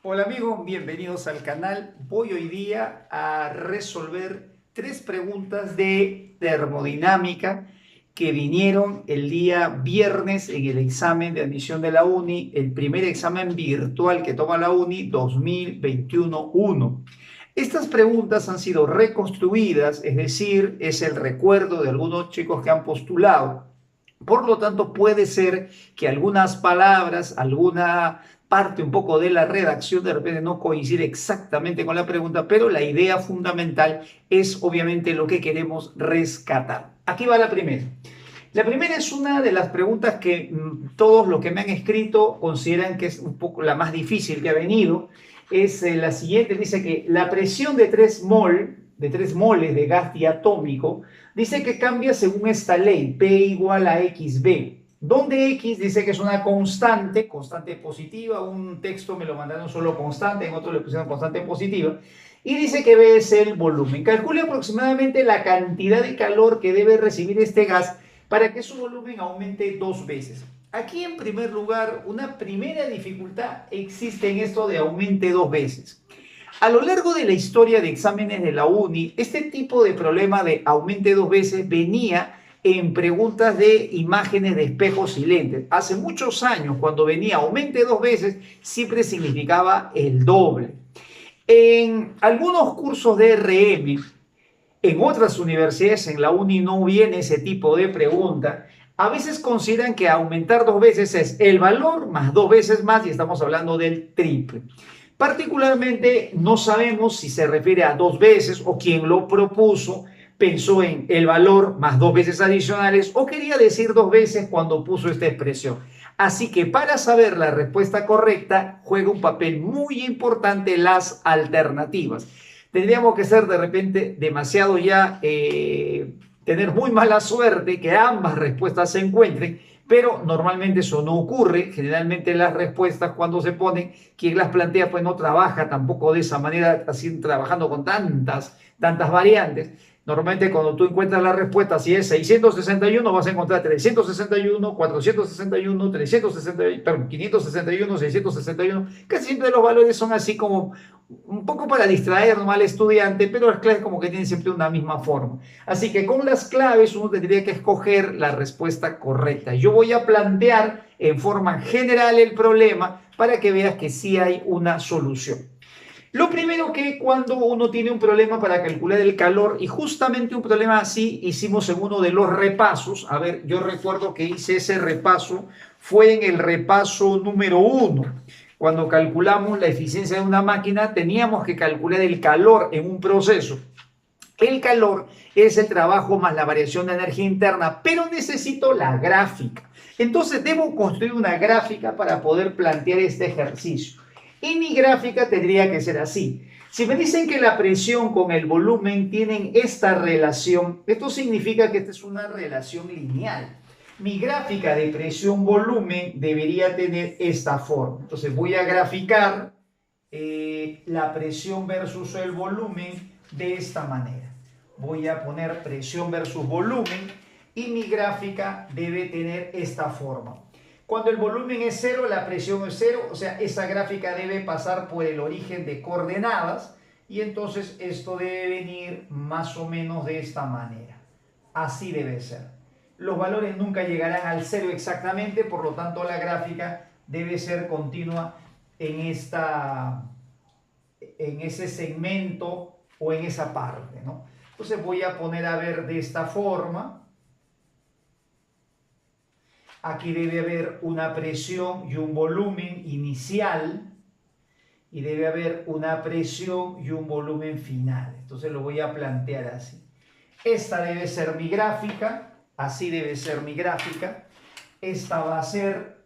Hola amigos, bienvenidos al canal. Voy hoy día a resolver tres preguntas de termodinámica que vinieron el día viernes en el examen de admisión de la UNI, el primer examen virtual que toma la UNI 2021-1. Estas preguntas han sido reconstruidas, es decir, es el recuerdo de algunos chicos que han postulado. Por lo tanto, puede ser que algunas palabras, alguna parte un poco de la redacción de repente no coincide exactamente con la pregunta, pero la idea fundamental es obviamente lo que queremos rescatar. Aquí va la primera. La primera es una de las preguntas que todos los que me han escrito consideran que es un poco la más difícil que ha venido. Es la siguiente, dice que la presión de 3 moles de gas diatómico, dice que cambia según esta ley, P igual a XB, donde X dice que es una constante positiva. Un texto me lo mandaron solo constante, en otro le pusieron constante positiva, y dice que B es el volumen. Calcule aproximadamente la cantidad de calor que debe recibir este gas para que su volumen aumente 2 veces. Aquí en primer lugar, una primera dificultad existe en esto de aumente 2 veces. A lo largo de la historia de exámenes de la UNI, este tipo de problema de aumente 2 veces venía en preguntas de imágenes de espejos y lentes. Hace muchos años, cuando venía aumente 2 veces, siempre significaba el doble. En algunos cursos de RM, en otras universidades, en la UNI no viene ese tipo de pregunta. A veces consideran que aumentar 2 veces es el valor más 2 veces más y estamos hablando del triple. Particularmente no sabemos si se refiere a 2 veces o quien lo propuso pensó en el valor más 2 veces adicionales o quería decir 2 veces cuando puso esta expresión. Así que para saber la respuesta correcta juega un papel muy importante las alternativas. Tendríamos que ser de repente demasiado ya, tener muy mala suerte que ambas respuestas se encuentren, pero normalmente eso no ocurre. Generalmente las respuestas cuando se ponen, quien las plantea pues no trabaja tampoco de esa manera, así trabajando con tantas variantes. Normalmente cuando tú encuentras la respuesta, si es 661, vas a encontrar 361, 461, 361, perdón, 561, 661. Casi siempre los valores son así como un poco para distraer al estudiante, pero las claves como que tienen siempre una misma forma. Así que con las claves uno tendría que escoger la respuesta correcta. Yo voy a plantear en forma general el problema para que veas que sí hay una solución. Lo primero que cuando uno tiene un problema para calcular el calor, y justamente un problema así hicimos en uno de los repasos, a ver, yo recuerdo que hice ese repaso, fue en el repaso número 1. Cuando calculamos la eficiencia de una máquina, teníamos que calcular el calor en un proceso. El calor es el trabajo más la variación de energía interna, pero necesito la gráfica. Entonces debo construir una gráfica para poder plantear este ejercicio. Y mi gráfica tendría que ser así. Si me dicen que la presión con el volumen tienen esta relación, esto significa que esta es una relación lineal. Mi gráfica de presión-volumen debería tener esta forma. Entonces voy a graficar la presión versus el volumen de esta manera. Voy a poner presión versus volumen y mi gráfica debe tener esta forma. Cuando el volumen es 0, la presión es 0, o sea, esa gráfica debe pasar por el origen de coordenadas y entonces esto debe venir más o menos de esta manera. Así debe ser. Los valores nunca llegarán al 0 exactamente, por lo tanto la gráfica debe ser continua en ese segmento o en esa parte, ¿no? Entonces voy a poner a ver de esta forma. Aquí debe haber una presión y un volumen inicial y debe haber una presión y un volumen final. Entonces lo voy a plantear así. Esta debe ser mi gráfica, así debe ser mi gráfica. Esta va a ser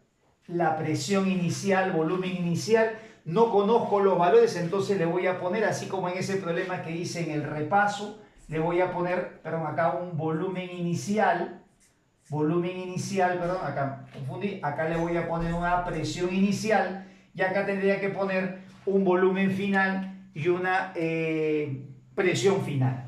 la presión inicial, volumen inicial. No conozco los valores, entonces le voy a poner, así como en ese problema que hice en el repaso, le voy a poner, perdón, acá un volumen inicial, perdón, acá confundí, acá le voy a poner una presión inicial y acá tendría que poner un volumen final y una presión final.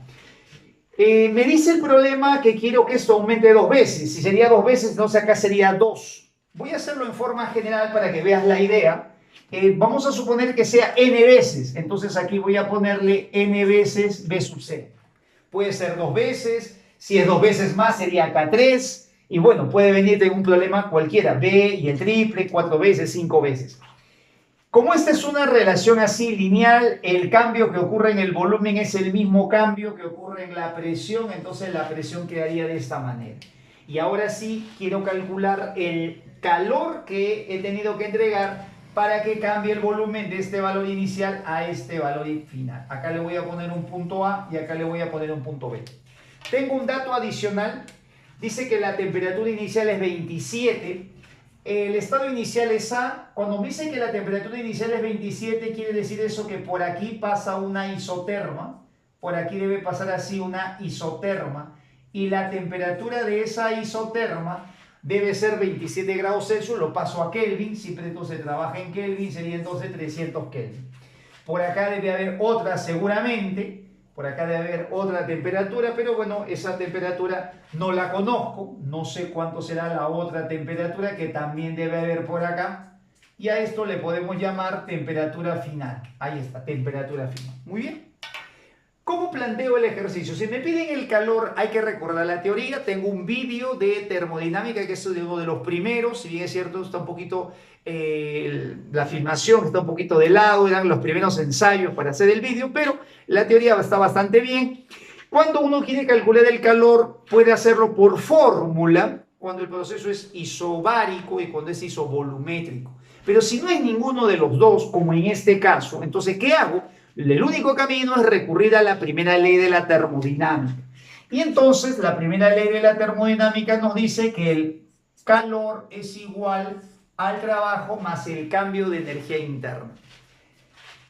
Me dice el problema que quiero que esto aumente 2 veces. Si sería 2 veces, entonces acá sería 2. Voy a hacerlo en forma general para que veas la idea. Vamos a suponer que sea n veces, entonces aquí voy a ponerle n veces b sub c. Puede ser 2 veces, si es 2 veces más sería K3, y bueno, puede venir de un problema cualquiera, B y el triple, 4 veces, 5 veces. Como esta es una relación así lineal, el cambio que ocurre en el volumen es el mismo cambio que ocurre en la presión, entonces la presión quedaría de esta manera. Y ahora sí quiero calcular el calor que he tenido que entregar para que cambie el volumen de este valor inicial a este valor final. Acá le voy a poner un punto A y acá le voy a poner un punto B. Tengo un dato adicional, dice que la temperatura inicial es 27, el estado inicial es A. Cuando me dice que la temperatura inicial es 27, quiere decir eso que por aquí pasa una isoterma, por aquí debe pasar así una isoterma, y la temperatura de esa isoterma debe ser 27 grados Celsius, lo paso a Kelvin, siempre entonces trabaja en Kelvin, sería entonces 300 Kelvin. Por acá debe haber otra seguramente, por acá debe haber otra temperatura, pero bueno, esa temperatura no la conozco, no sé cuánto será la otra temperatura que también debe haber por acá, y a esto le podemos llamar temperatura final. Ahí está, temperatura final. Muy bien. ¿Cómo planteo el ejercicio? Si me piden el calor, hay que recordar la teoría. Tengo un vídeo de termodinámica que es uno de los primeros. Si bien es cierto, está un poquito, la filmación está un poquito de lado, eran los primeros ensayos para hacer el vídeo, pero la teoría está bastante bien. Cuando uno quiere calcular el calor, puede hacerlo por fórmula, cuando el proceso es isobárico y cuando es isovolumétrico. Pero si no es ninguno de los dos, como en este caso, entonces, ¿qué hago? El único camino es recurrir a la primera ley de la termodinámica. Y entonces la primera ley de la termodinámica nos dice que el calor es igual al trabajo más el cambio de energía interna.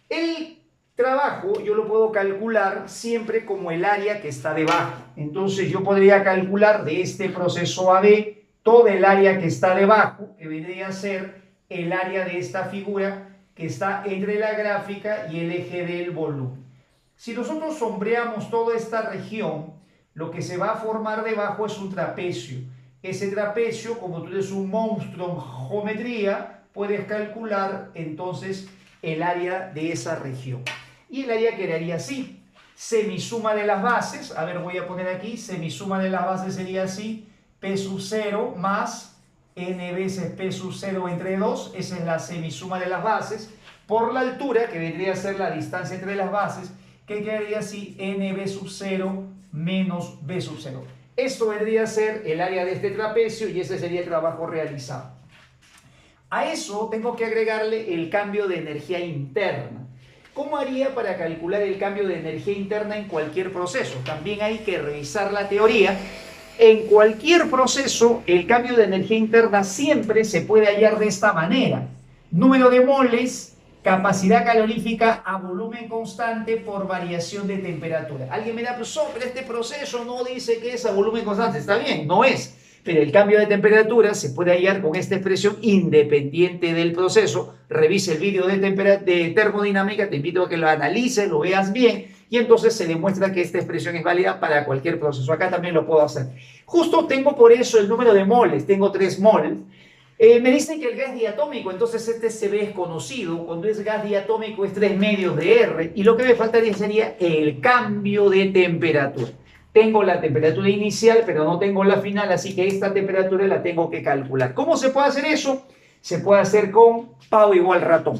El trabajo yo lo puedo calcular siempre como el área que está debajo. Entonces yo podría calcular de este proceso AB todo el área que está debajo, que vendría a ser el área de esta figura que está entre la gráfica y el eje del volumen. Si nosotros sombreamos toda esta región, lo que se va a formar debajo es un trapecio. Ese trapecio, como tú eres un monstruo en geometría, puedes calcular entonces el área de esa región. Y el área quedaría así. Semisuma de las bases, a ver, voy a poner aquí, semisuma de las bases sería así, P sub 0 más n veces P sub 0 entre 2, esa es la semisuma de las bases, por la altura, que vendría a ser la distancia entre las bases, que quedaría así, nb sub 0 menos b sub 0. Esto vendría a ser el área de este trapecio y ese sería el trabajo realizado. A eso tengo que agregarle el cambio de energía interna. ¿Cómo haría para calcular el cambio de energía interna en cualquier proceso? También hay que revisar la teoría. En cualquier proceso, el cambio de energía interna siempre se puede hallar de esta manera. Número de moles, capacidad calorífica a volumen constante por variación de temperatura. Alguien me dirá, pero este proceso no dice que es a volumen constante. Está bien, no es. Pero el cambio de temperatura se puede hallar con esta expresión independiente del proceso. Revise el vídeo de termodinámica, te invito a que lo analices, lo veas bien, y entonces se demuestra que esta expresión es válida para cualquier proceso. Acá también lo puedo hacer. Justo tengo por eso el número de moles, tengo 3 moles. Me dicen que el gas diatómico, entonces este CB es conocido, cuando es gas diatómico es 3 medios de R, y lo que me faltaría sería el cambio de temperatura. Tengo la temperatura inicial, pero no tengo la final, así que esta temperatura la tengo que calcular. ¿Cómo se puede hacer eso? Se puede hacer con pavo igual ratón.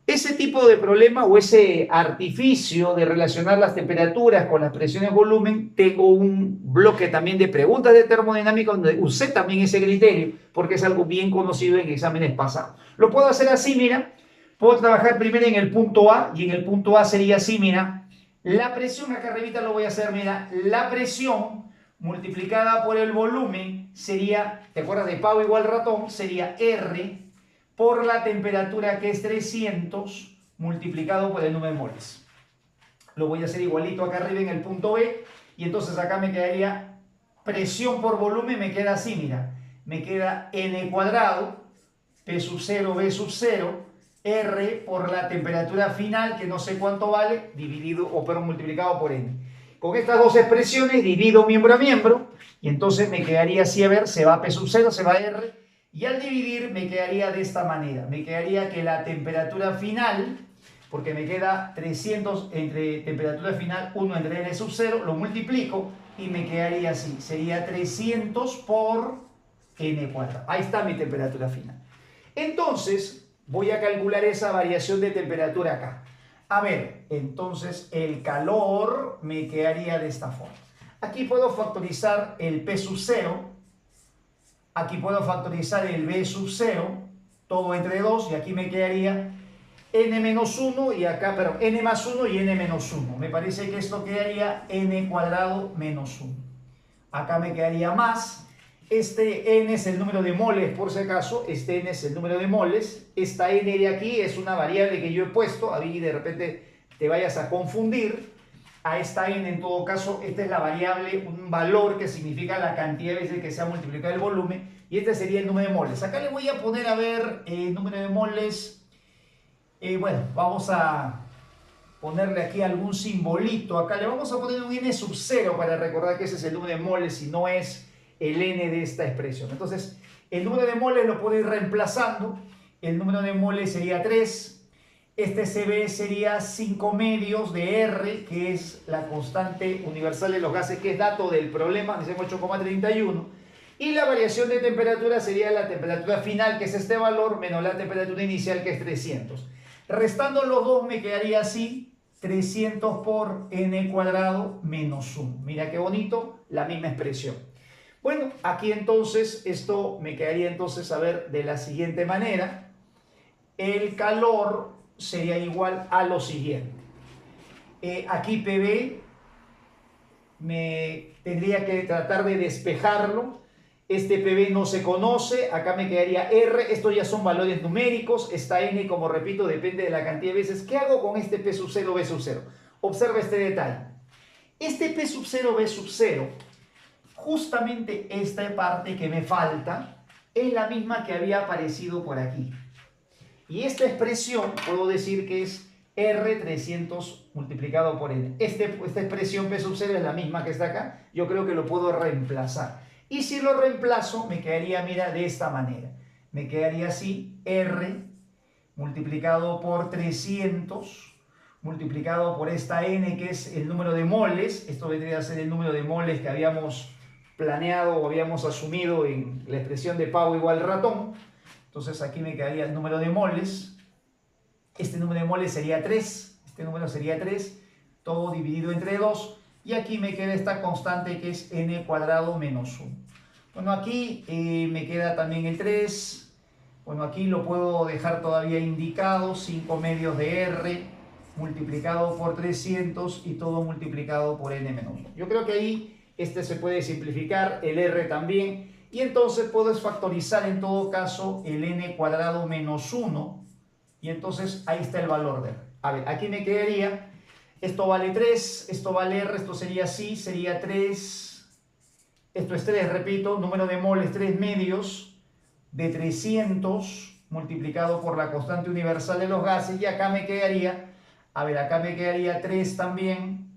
Ese tipo de problema o ese artificio de relacionar las temperaturas con las presiones volumen, tengo un bloque también de preguntas de termodinámica donde usé también ese criterio, porque es algo bien conocido en exámenes pasados. Lo puedo hacer así, mira. Puedo trabajar primero en el punto A, y en el punto A sería así, mira. La presión, acá arribita lo voy a hacer, mira, la presión multiplicada por el volumen sería, ¿te acuerdas de pavo igual ratón? Sería R por la temperatura que es 300 multiplicado por el número de moles. Lo voy a hacer igualito acá arriba en el punto B, y entonces acá me quedaría presión por volumen, me queda así, mira, me queda n cuadrado, P sub 0, B sub 0, R por la temperatura final, que no sé cuánto vale, dividido o pero multiplicado por N. Con estas dos expresiones divido miembro a miembro y entonces me quedaría así, a ver, se va P sub 0, se va R, Y al dividir me quedaría de esta manera. Me quedaría que la temperatura final, porque me queda 300 entre temperatura final 1 entre n sub 0, lo multiplico y me quedaría así. Sería 300 por n cuadrado. Ahí está mi temperatura final. Entonces, voy a calcular esa variación de temperatura acá. A ver, entonces el calor me quedaría de esta forma. Aquí puedo factorizar el P sub 0. Aquí puedo factorizar el B sub 0. Todo entre 2. Y aquí me quedaría n menos 1 y acá, perdón, n más 1 y n menos 1. Me parece que esto quedaría n cuadrado menos 1. Acá me quedaría más. Este n es el número de moles, por si acaso. Este n es el número de moles. Esta n de aquí es una variable que yo he puesto. Ahí de repente te vayas a confundir. A esta n, en todo caso, esta es la variable, un valor que significa la cantidad de veces que se ha multiplicado el volumen. Y este sería el número de moles. Acá le voy a poner, a ver, el número de moles. Bueno, vamos a ponerle aquí algún simbolito. Acá le vamos a poner un n sub 0 para recordar que ese es el número de moles y no es el n de esta expresión. Entonces, el número de moles lo puedo ir reemplazando. El número de moles sería 3. Este CB sería 5 medios de R, que es la constante universal de los gases, que es dato del problema, dice 8,31. Y la variación de temperatura sería la temperatura final, que es este valor, menos la temperatura inicial, que es 300. Restando los dos me quedaría así, 300 por n cuadrado menos 1. Mira qué bonito, la misma expresión. Bueno, aquí entonces, esto me quedaría entonces a ver de la siguiente manera. El calor sería igual a lo siguiente. Aquí PB me tendría que tratar de despejarlo. Este PB no se conoce. Acá me quedaría R. Estos ya son valores numéricos. Esta N, como repito, depende de la cantidad de veces. ¿Qué hago con este P sub 0, B sub 0? Observa este detalle. Este P sub 0, B sub 0, justamente esta parte que me falta, es la misma que había aparecido por aquí. Y esta expresión puedo decir que es R300 multiplicado por N. Esta expresión P sub 0 es la misma que está acá. Yo creo que lo puedo reemplazar. Y si lo reemplazo, me quedaría, mira, de esta manera. Me quedaría así, R multiplicado por 300 multiplicado por esta N, que es el número de moles. Esto vendría a ser el número de moles que habíamos planeado o habíamos asumido en la expresión de pavo igual ratón. Entonces aquí me quedaría el número de moles. Este número de moles sería 3. Este número sería 3. Todo dividido entre 2. Y aquí me queda esta constante que es n cuadrado menos 1. Bueno, aquí me queda también el 3. Bueno, aquí lo puedo dejar todavía indicado. 5 medios de R multiplicado por 300 y todo multiplicado por n menos 1. Yo creo que ahí este se puede simplificar. El R también. Y entonces puedes factorizar en todo caso el n cuadrado menos 1. Y entonces ahí está el valor de R. A ver, aquí me quedaría, esto vale 3, esto vale R, esto sería así, sería 3. Esto es 3, repito, número de moles 3 medios de 300 multiplicado por la constante universal de los gases. Y acá me quedaría, a ver, acá me quedaría 3 también.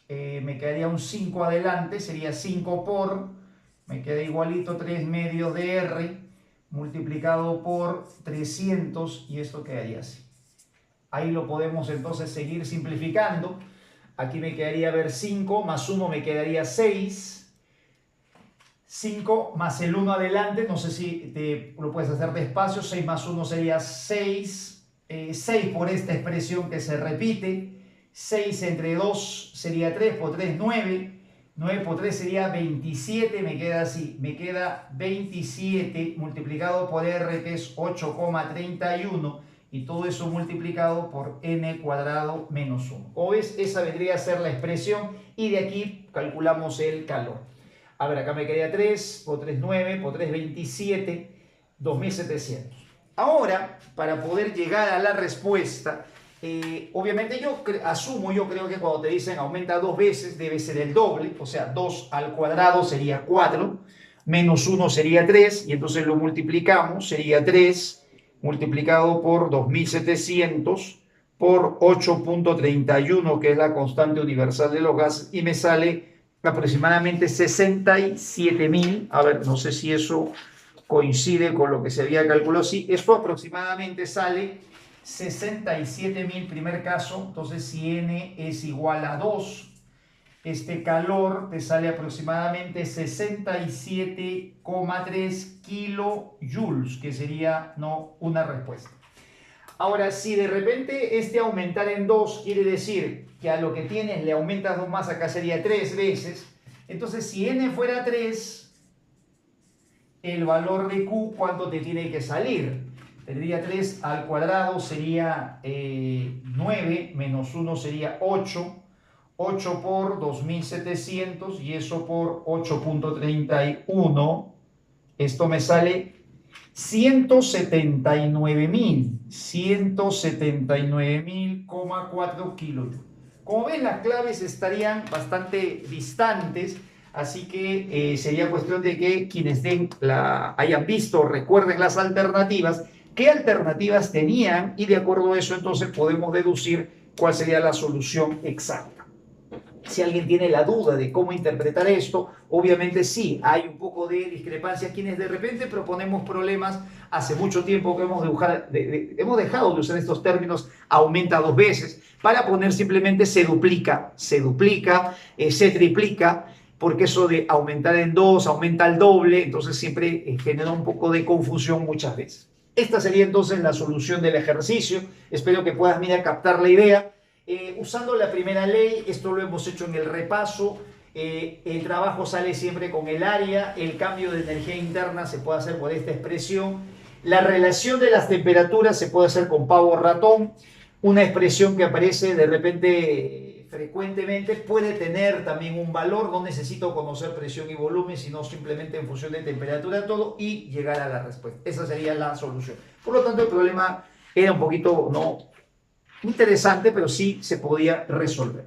Me quedaría un 5 adelante, sería 5 por... Me queda igualito 3 medios de R multiplicado por 300 y esto quedaría así. Ahí lo podemos entonces seguir simplificando. Aquí me quedaría ver 5 más 1 me quedaría 6. 5 más el 1 adelante, no sé si lo puedes hacer despacio. 6 más 1 sería 6. 6 por esta expresión que se repite. 6 entre 2 sería 3, por 3, 9. 9 por 3 sería 27, me queda así, me queda 27 multiplicado por R, que es 8,31, y todo eso multiplicado por n cuadrado menos 1. Como ves, esa vendría a ser la expresión, y de aquí calculamos el calor. A ver, acá me quedaría 3, por 3, 9, por 3, 27, 2700. Ahora, para poder llegar a la respuesta, obviamente yo creo que cuando te dicen aumenta 2 veces debe ser el doble, o sea 2 al cuadrado sería 4, menos 1 sería 3, y entonces lo multiplicamos, sería 3 multiplicado por 2700 por 8,31, que es la constante universal de los gases, y me sale aproximadamente 67.000, a ver, no sé si eso coincide con lo que se había calculado. Sí, esto aproximadamente sale 67.000 primer caso, entonces si n es igual a 2, este calor te sale aproximadamente 67,3 kilojoules, que sería no una respuesta. Ahora, si de repente este aumentar en 2 quiere decir que a lo que tienes le aumentas 2 más, acá sería 3 veces, entonces si n fuera 3, el valor de Q, ¿cuánto te tiene que salir? Tendría 3 al cuadrado sería 9, menos 1 sería 8, 8 por 2700 y eso por 8.31. Esto me sale 179.000,4 kilojoules. Como ven, las claves estarían bastante distantes, así que sería cuestión de que quienes hayan visto, recuerden las alternativas, qué alternativas tenían y de acuerdo a eso entonces podemos deducir cuál sería la solución exacta. Si alguien tiene la duda de cómo interpretar esto, obviamente sí, hay un poco de discrepancia. Quienes de repente proponemos problemas, hace mucho tiempo que hemos dejado de usar estos términos, aumenta 2 veces, para poner simplemente se duplica, se triplica, porque eso de aumentar en 2, aumenta al doble, entonces siempre genera un poco de confusión muchas veces. Esta sería entonces la solución del ejercicio. Espero que puedas, captar la idea. Usando la primera ley, esto lo hemos hecho en el repaso, el trabajo sale siempre con el área, el cambio de energía interna se puede hacer por esta expresión, la relación de las temperaturas se puede hacer con pavo ratón, una expresión que aparece de repente frecuentemente puede tener también un valor, no necesito conocer presión y volumen, sino simplemente en función de temperatura todo y llegar a la respuesta. Esa sería la solución. Por lo tanto, el problema era un poquito, no interesante, pero sí se podía resolver.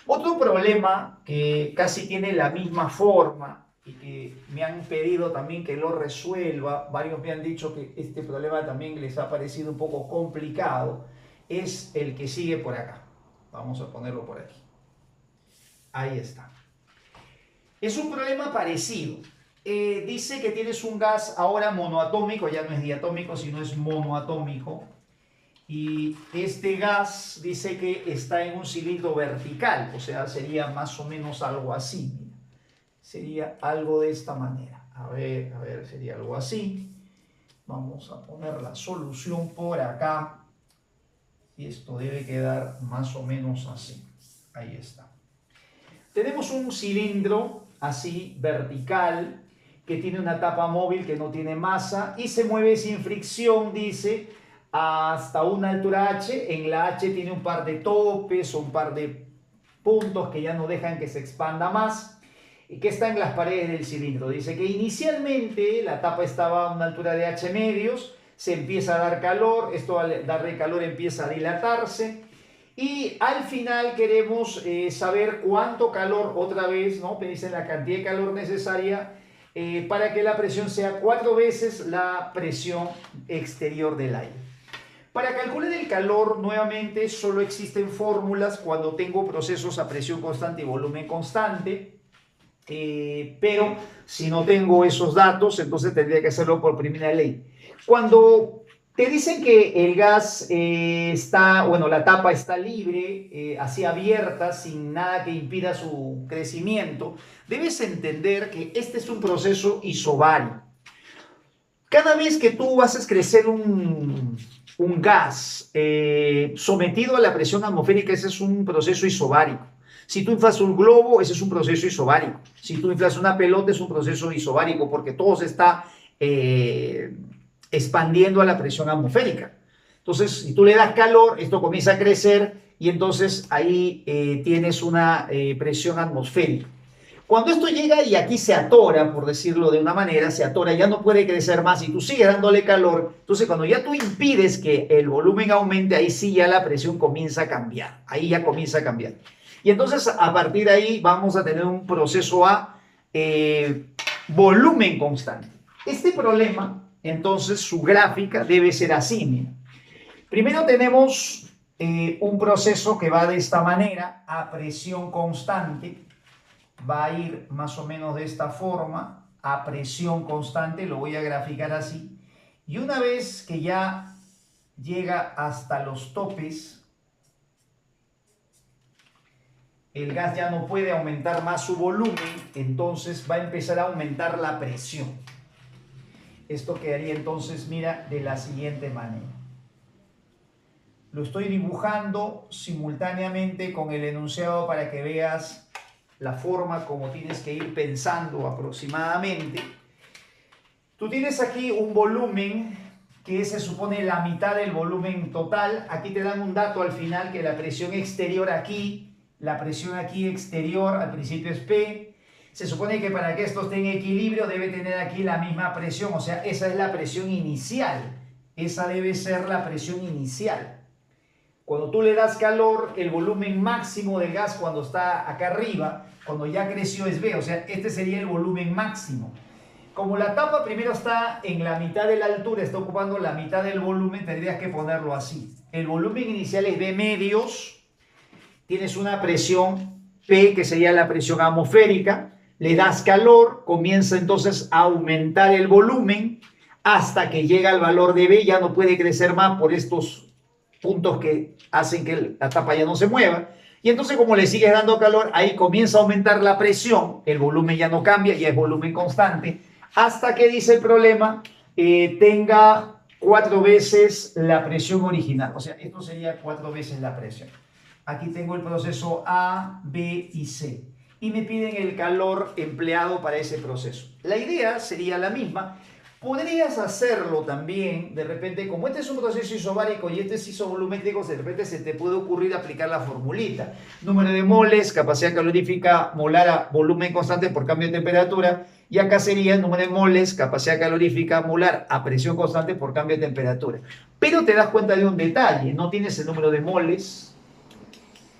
Otro problema que casi tiene la misma forma y que me han pedido también que lo resuelva, varios me han dicho que este problema también les ha parecido un poco complicado, es el que sigue por acá. Vamos a ponerlo por aquí. Ahí está. Es un problema parecido. Dice que tienes un gas ahora monoatómico, ya no es diatómico, sino es monoatómico. Y este gas dice que está en un cilindro vertical, o sea, sería más o menos algo así. Mira. Sería algo de esta manera. A ver, sería algo así. Vamos a poner la solución por acá. Y esto debe quedar más o menos así. Ahí está. Tenemos un cilindro así, vertical, que tiene una tapa móvil que no tiene masa y se mueve sin fricción, dice, hasta una altura h. En la h tiene un par de topes o un par de puntos que ya no dejan que se expanda más y que está en las paredes del cilindro. Dice que inicialmente la tapa estaba a una altura de h medios, se empieza a dar calor, esto al darle calor empieza a dilatarse y al final queremos saber cuánto calor, otra vez, ¿no? Dicen la cantidad de calor necesaria para que la presión sea 4 veces la presión exterior del aire. Para calcular el calor, nuevamente, solo existen fórmulas cuando tengo procesos a presión constante y volumen constante, pero si no tengo esos datos, entonces tendría que hacerlo por primera ley. Cuando te dicen que el gas la tapa está libre, así abierta, sin nada que impida su crecimiento, debes entender que este es un proceso isobárico. Cada vez que tú haces crecer un gas sometido a la presión atmosférica, ese es un proceso isobárico. Si tú inflas un globo, ese es un proceso isobárico. Si tú inflas una pelota, es un proceso isobárico, porque todo se está expandiendo a la presión atmosférica. Entonces, si tú le das calor, esto comienza a crecer y entonces ahí tienes una presión atmosférica. Cuando esto llega y aquí se atora, por decirlo de una manera, se atora, ya no puede crecer más y tú sigues dándole calor, entonces cuando ya tú impides que el volumen aumente, ahí sí ya la presión comienza a cambiar, ahí ya comienza a cambiar. Y entonces a partir de ahí vamos a tener un proceso a volumen constante. Este problema, entonces su gráfica debe ser así, mira. Primero tenemos un proceso que va de esta manera, a presión constante, va a ir más o menos de esta forma, a presión constante, lo voy a graficar así. Y una vez que ya llega hasta los topes, el gas ya no puede aumentar más su volumen, entonces va a empezar a aumentar la presión. Esto quedaría entonces, mira, de la siguiente manera. Lo estoy dibujando simultáneamente con el enunciado para que veas la forma como tienes que ir pensando aproximadamente. Tú tienes aquí un volumen que se supone la mitad del volumen total. Aquí te dan un dato al final que la presión exterior aquí, la presión aquí exterior al principio es P. Se supone que para que esto esté en equilibrio debe tener aquí la misma presión, o sea, esa es la presión inicial. Esa debe ser la presión inicial. Cuando tú le das calor, el volumen máximo del gas cuando está acá arriba, cuando ya creció es B, o sea, este sería el volumen máximo. Como la tapa primero está en la mitad de la altura, está ocupando la mitad del volumen, tendrías que ponerlo así. El volumen inicial es B medios, tienes una presión P, que sería la presión atmosférica, le das calor, comienza entonces a aumentar el volumen hasta que llega al valor de B, ya no puede crecer más por estos puntos que hacen que la tapa ya no se mueva. Y entonces como le sigues dando calor, ahí comienza a aumentar la presión, el volumen ya no cambia, ya es volumen constante, hasta que, dice el problema, tenga 4 veces la presión original. O sea, esto sería 4 veces la presión. Aquí tengo el proceso A, B y C. Y me piden el calor empleado para ese proceso. La idea sería la misma. Podrías hacerlo también, de repente, como este es un proceso isobárico y este es isovolumétrico, de repente se te puede ocurrir aplicar la formulita. Número de moles, capacidad calorífica molar a volumen constante por cambio de temperatura. Y acá sería el número de moles, capacidad calorífica molar a presión constante por cambio de temperatura. Pero te das cuenta de un detalle, no tienes el número de moles.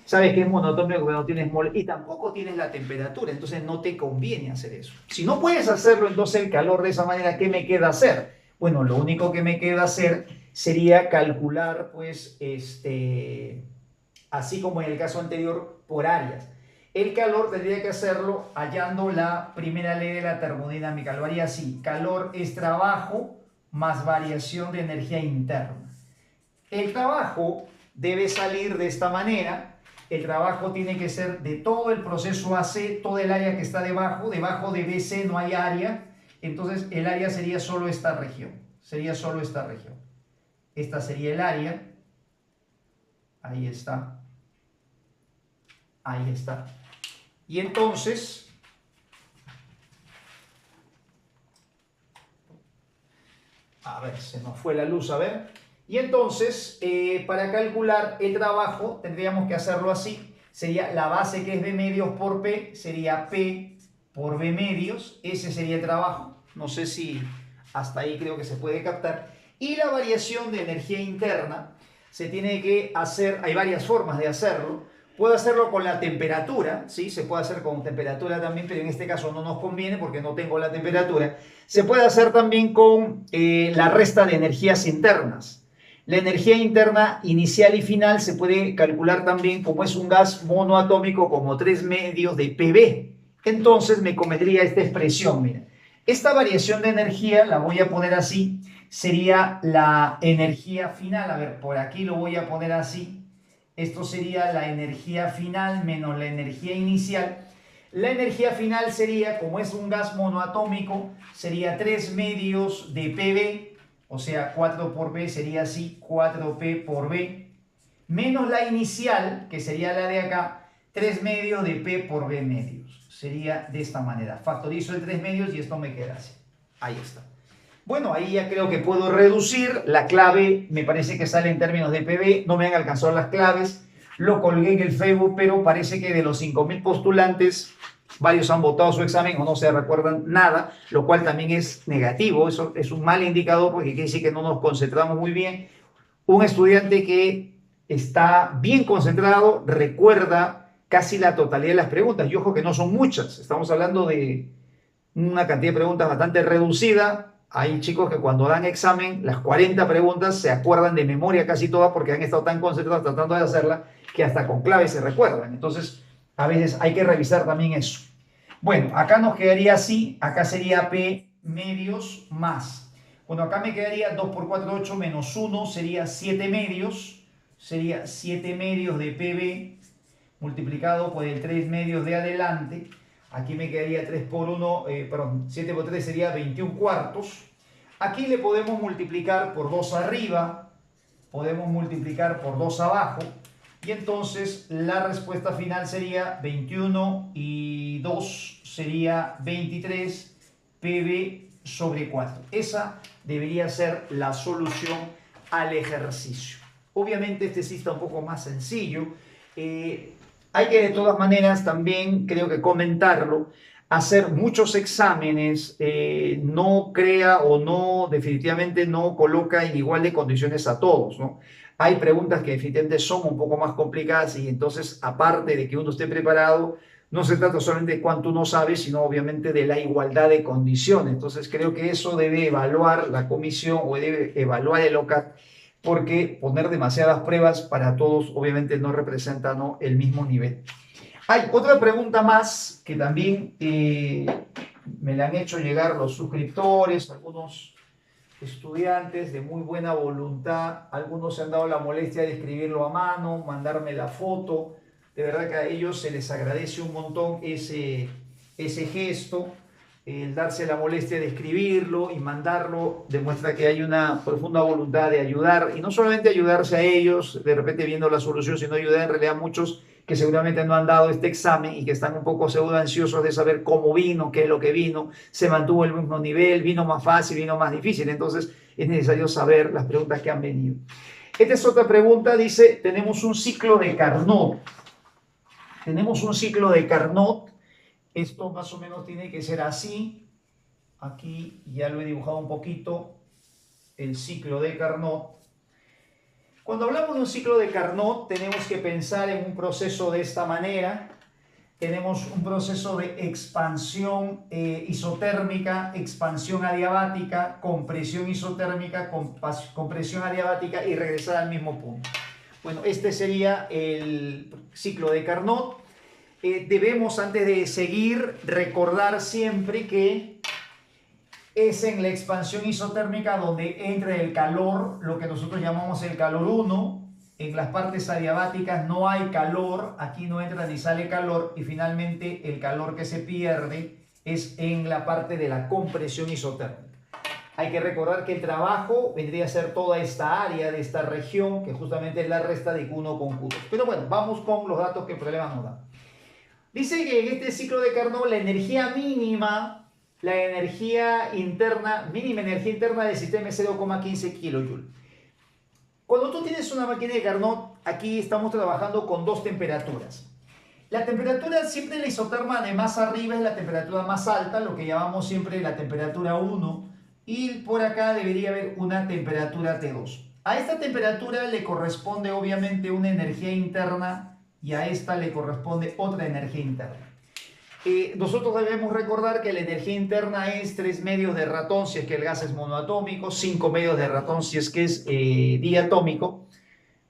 Sabes que es monotónico porque no tienes mol y tampoco tienes la temperatura, entonces no te conviene hacer eso. Si no puedes hacerlo, entonces el calor de esa manera, ¿qué me queda hacer? Bueno, lo único que me queda hacer sería calcular, pues, así como en el caso anterior, por áreas. El calor tendría que hacerlo hallando la primera ley de la termodinámica. Lo haría así: calor es trabajo más variación de energía interna. El trabajo debe salir de esta manera. El trabajo tiene que ser de todo el proceso AC, todo el área que está debajo de BC no hay área, entonces el área sería solo esta región, Esta sería el área, ahí está. Y entonces, a ver, se nos fue la luz, a ver. Y entonces, para calcular el trabajo, tendríamos que hacerlo así. Sería la base, que es B medios por P, sería P por B medios. Ese sería el trabajo. No sé si hasta ahí creo que se puede captar. Y la variación de energía interna se tiene que hacer, hay varias formas de hacerlo. Puedo hacerlo con la temperatura, ¿sí? Se puede hacer con temperatura también, pero en este caso no nos conviene porque no tengo la temperatura. Se puede hacer también con la resta de energías internas. La energía interna inicial y final se puede calcular también, como es un gas monoatómico, como 3 medios de PV. Entonces me convendría esta expresión, mira. Esta variación de energía la voy a poner así, sería la energía final. A ver, por aquí lo voy a poner así. Esto sería la energía final menos la energía inicial. La energía final sería, como es un gas monoatómico, sería 3 medios de PV. O sea, 4 por B sería así, 4P por B, menos la inicial, que sería la de acá, 3 medios de P por B medios. Sería de esta manera. Factorizo el 3 medios y esto me queda así. Ahí está. Bueno, ahí ya creo que puedo reducir. La clave me parece que sale en términos de PB. No me han alcanzado las claves. Lo colgué en el Facebook, pero parece que de los 5.000 postulantes, varios han votado su examen o no se recuerdan nada, lo cual también es negativo. Eso es un mal indicador porque quiere decir que no nos concentramos muy bien. Un estudiante que está bien concentrado recuerda casi la totalidad de las preguntas. Y ojo que no son muchas. Estamos hablando de una cantidad de preguntas bastante reducida. Hay chicos que cuando dan examen, las 40 preguntas se acuerdan de memoria casi todas porque han estado tan concentrados tratando de hacerla que hasta con clave se recuerdan. Entonces, a veces hay que revisar también eso. Bueno, acá nos quedaría así, acá sería P medios más. Bueno, acá me quedaría 2 por 4, 8 menos 1, sería 7 medios. Sería 7 medios de PB multiplicado por el 3 medios de adelante. Aquí me quedaría 3 por 1, perdón, 7 por 3 sería 21 cuartos. Aquí le podemos multiplicar por 2 arriba, podemos multiplicar por 2 abajo. Y entonces la respuesta final sería 21 y 2 sería 23 PB sobre 4. Esa debería ser la solución al ejercicio. Obviamente este sí está un poco más sencillo. Hay que de todas maneras también, creo que comentarlo, hacer muchos exámenes no crea o no, definitivamente no coloca en igual de condiciones a todos, ¿no? Hay preguntas que definitivamente son un poco más complicadas y entonces, aparte de que uno esté preparado, no se trata solamente de cuánto uno sabe, sino obviamente de la igualdad de condiciones. Entonces, creo que eso debe evaluar la comisión o debe evaluar el OCAT, porque poner demasiadas pruebas para todos obviamente no representa, ¿no?, el mismo nivel. Hay otra pregunta más que también me la han hecho llegar los suscriptores, algunos estudiantes de muy buena voluntad, algunos se han dado la molestia de escribirlo a mano, mandarme la foto. De verdad que a ellos se les agradece un montón ese gesto. El darse la molestia de escribirlo y mandarlo demuestra que hay una profunda voluntad de ayudar, y no solamente ayudarse a ellos, de repente viendo la solución, sino ayudar en realidad a muchos que seguramente no han dado este examen y que están un poco pseudo ansiosos de saber cómo vino, qué es lo que vino, se mantuvo el mismo nivel, vino más fácil, vino más difícil. Entonces es necesario saber las preguntas que han venido. Esta es otra pregunta, dice, tenemos un ciclo de Carnot. Tenemos un ciclo de Carnot. Esto más o menos tiene que ser así. Aquí ya lo he dibujado un poquito, el ciclo de Carnot. Cuando hablamos de un ciclo de Carnot, tenemos que pensar en un proceso de esta manera. Tenemos un proceso de expansión isotérmica, expansión adiabática, compresión isotérmica, compresión adiabática y regresar al mismo punto. Bueno, este sería el ciclo de Carnot. Debemos, antes de seguir, recordar siempre que es en la expansión isotérmica donde entra el calor, lo que nosotros llamamos el calor 1. En las partes adiabáticas no hay calor, aquí no entra ni sale calor, y finalmente el calor que se pierde es en la parte de la compresión isotérmica. Hay que recordar que el trabajo vendría a ser toda esta área de esta región, que justamente es la resta de Q1 con Q2. Pero bueno, vamos con los datos que el problema nos da. Dice que en este ciclo de Carnot la energía mínima, la energía interna, mínima energía interna del sistema es 0,15 kJ. Cuando tú tienes una máquina de Carnot, aquí estamos trabajando con dos temperaturas. La temperatura siempre la isoterma de más arriba es la temperatura más alta, lo que llamamos siempre la temperatura 1, y por acá debería haber una temperatura T2. A esta temperatura le corresponde obviamente una energía interna y a esta le corresponde otra energía interna. Nosotros debemos recordar que la energía interna es 3 medios de ratón si es que el gas es monoatómico, 5 medios de ratón si es que es diatómico.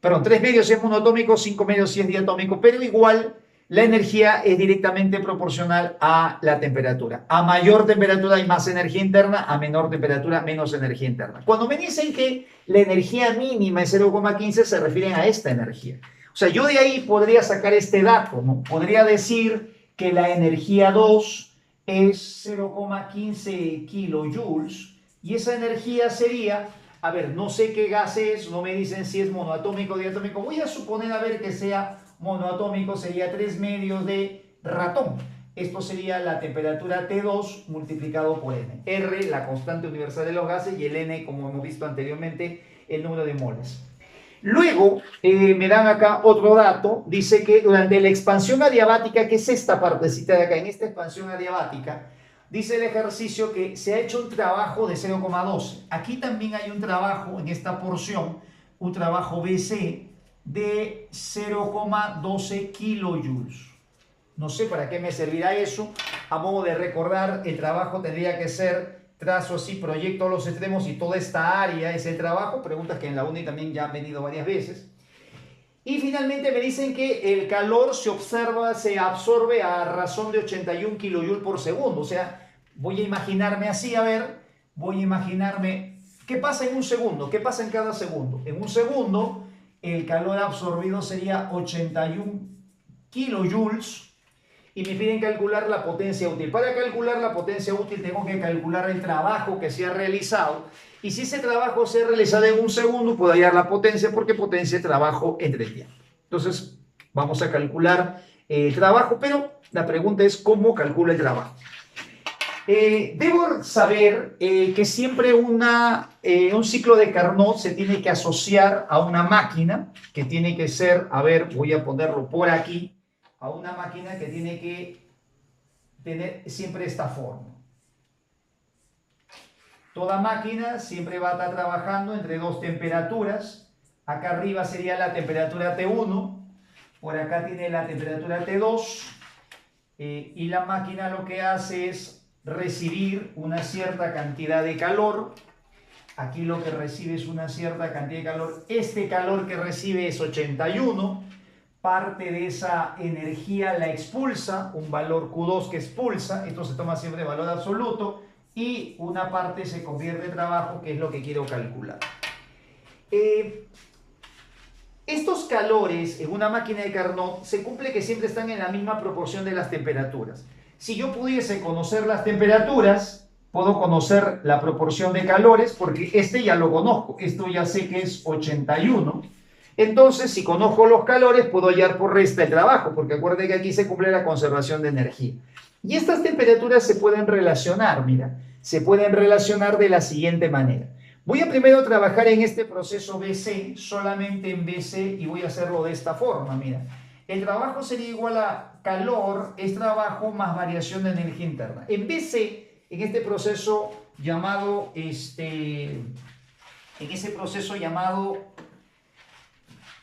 Perdón, 3 medios si es monoatómico, 5 medios si es diatómico, pero igual la energía es directamente proporcional a la temperatura. A mayor temperatura hay más energía interna, a menor temperatura menos energía interna. Cuando me dicen que la energía mínima es 0,15, se refieren a esta energía. O sea, yo de ahí podría sacar este dato, ¿no? Podría decir que la energía 2 es 0,15 kilojoules y esa energía sería, a ver, no sé qué gas es, no me dicen si es monoatómico o diatómico, voy a suponer a ver que sea monoatómico, sería 3 medios de ratón. Esto sería la temperatura T2 multiplicado por N. R, la constante universal de los gases, y el N, como hemos visto anteriormente, el número de moles. Luego me dan acá otro dato, dice que durante la expansión adiabática, que es esta partecita de acá, en esta expansión adiabática, dice el ejercicio que se ha hecho un trabajo de 0,12. Aquí también hay un trabajo en esta porción, un trabajo BC de 0,12 kilojoules. No sé para qué me servirá eso. A modo de recordar, el trabajo tendría que ser trazo así, proyecto a los extremos y toda esta área es el trabajo. Preguntas que en la uni también ya han venido varias veces. Y finalmente me dicen que el calor se absorbe a razón de 81 kilojoules por segundo. O sea, voy a imaginarme así, a ver, voy a imaginarme qué pasa en un segundo, qué pasa en cada segundo. En un segundo, el calor absorbido sería 81 kilojoules y me piden calcular la potencia útil. Para calcular la potencia útil tengo que calcular el trabajo que se ha realizado. Y si ese trabajo se ha realizado en un segundo, puedo hallar la potencia porque potencia es trabajo entre tiempo. Entonces, vamos a calcular el trabajo, pero la pregunta es ¿cómo calcula el trabajo? Debo saber que siempre un ciclo de Carnot se tiene que asociar a una máquina que tiene que ser, a ver, voy a ponerlo por aquí, a una máquina que tiene que tener siempre esta forma. Toda máquina siempre va a estar trabajando entre dos temperaturas. Acá arriba sería la temperatura T1, por acá tiene la temperatura T2, y la máquina lo que hace es recibir una cierta cantidad de calor. Aquí lo que recibe es una cierta cantidad de calor. Este calor que recibe es 81. Parte de esa energía la expulsa, un valor Q2 que expulsa. Esto se toma siempre de valor absoluto. Y una parte se convierte en trabajo, que es lo que quiero calcular. Estos calores en una máquina de Carnot se cumple que siempre están en la misma proporción de las temperaturas. Si yo pudiese conocer las temperaturas, puedo conocer la proporción de calores, porque este ya lo conozco. Esto ya sé que es 81. Entonces, si conozco los calores, puedo hallar por resta el trabajo, porque acuérdense que aquí se cumple la conservación de energía. Y estas temperaturas se pueden relacionar, mira, se pueden relacionar de la siguiente manera. Voy a primero trabajar en este proceso BC, solamente en BC, y voy a hacerlo de esta forma, mira. El trabajo sería igual a calor, es trabajo más variación de energía interna. En BC, en este proceso llamado,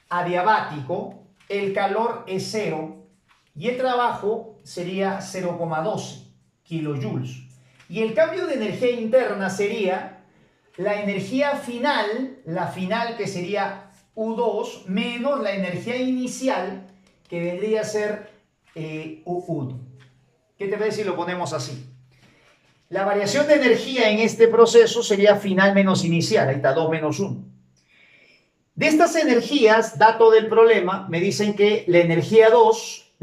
adiabático, el calor es 0 y el trabajo sería 0,12 kilojoules. Y el cambio de energía interna sería la energía final, que sería U2, menos la energía inicial, que vendría a ser U1. ¿Qué te parece si lo ponemos así? La variación de energía en este proceso sería final menos inicial, ahí está 2 menos 1. De estas energías, dato del problema, me dicen que la energía 2,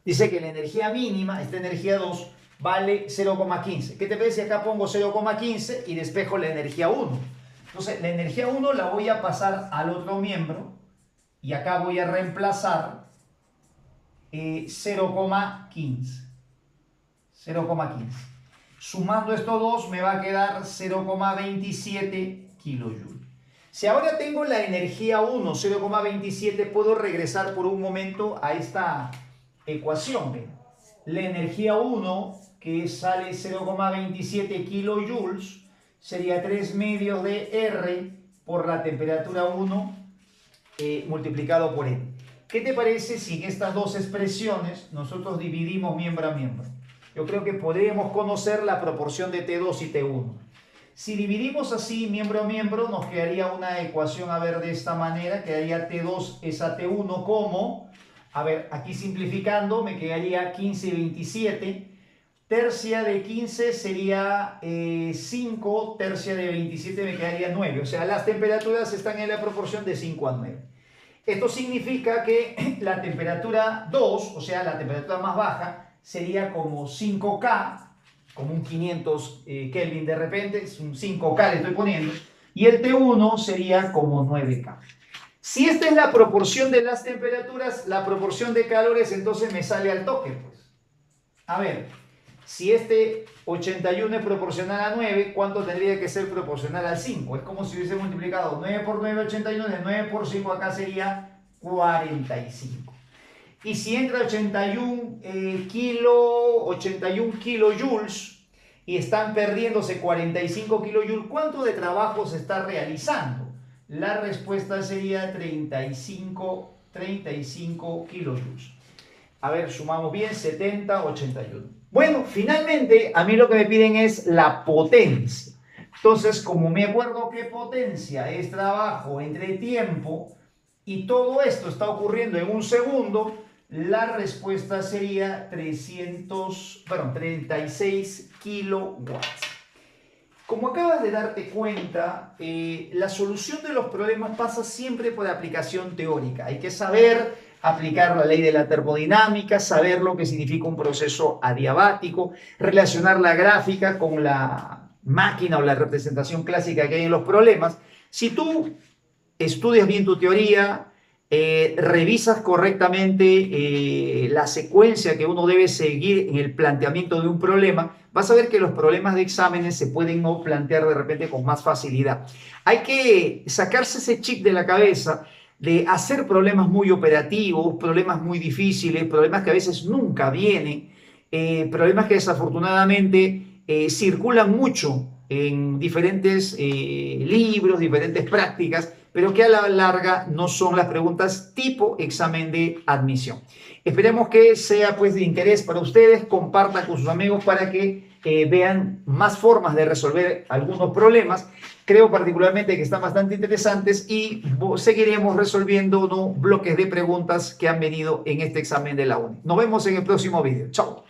dice que la energía mínima, esta energía 2, vale 0,15. ¿Qué te parece si acá pongo 0,15 y despejo la energía 1? Entonces, la energía 1 la voy a pasar al otro miembro y acá voy a reemplazar 0,15. Sumando estos dos me va a quedar 0,27 kilojoules. Si ahora tengo la energía 1, 0,27, puedo regresar por un momento a esta ecuación. La energía 1, que sale 0,27 kilojoules, sería 3 medios de R por la temperatura 1 multiplicado por N. ¿Qué te parece si en estas dos expresiones nosotros dividimos miembro a miembro? Yo creo que podríamos conocer la proporción de T2 y T1. Si dividimos así miembro a miembro, nos quedaría una ecuación, a ver, de esta manera, quedaría T2 es a T1 como, a ver, aquí simplificando, me quedaría 15 y 27, tercia de 15 sería 5, tercia de 27 me quedaría 9, o sea, las temperaturas están en la proporción de 5 a 9. Esto significa que la temperatura 2, o sea, la temperatura más baja, sería como 5K, como un 500 Kelvin de repente, es un 5K le estoy poniendo, y el T1 sería como 9K. Si esta es la proporción de las temperaturas, la proporción de calores entonces me sale al toque, pues. A ver, si este 81 es proporcional a 9, ¿cuánto tendría que ser proporcional al 5? Es como si hubiese multiplicado 9 por 9, 81, de 9 por 5 acá sería 45. Y si entra 81 kilojoules y están perdiéndose 45 kilojoules, ¿cuánto de trabajo se está realizando? La respuesta sería 35 kilojoules. A ver, sumamos bien, 70, 81. Bueno, finalmente a mí lo que me piden es la potencia. Entonces, como me acuerdo que potencia es trabajo entre tiempo, y todo esto está ocurriendo en un segundo, la respuesta sería 36 kilowatts. Como acabas de darte cuenta, la solución de los problemas pasa siempre por aplicación teórica. Hay que saber aplicar la ley de la termodinámica, saber lo que significa un proceso adiabático, relacionar la gráfica con la máquina o la representación clásica que hay en los problemas. Si tú estudias bien tu teoría, revisas correctamente la secuencia que uno debe seguir en el planteamiento de un problema, vas a ver que los problemas de exámenes se pueden no plantear de repente con más facilidad. Hay que sacarse ese chip de la cabeza de hacer problemas muy operativos, problemas muy difíciles, problemas que a veces nunca vienen, problemas que desafortunadamente circulan mucho en diferentes libros, diferentes prácticas, pero que a la larga no son las preguntas tipo examen de admisión. Esperemos que sea pues de interés para ustedes, compartan con sus amigos para que vean más formas de resolver algunos problemas. Creo particularmente que están bastante interesantes y seguiremos resolviendo, ¿no?, bloques de preguntas que han venido en este examen de la UNI. Nos vemos en el próximo video. Chao.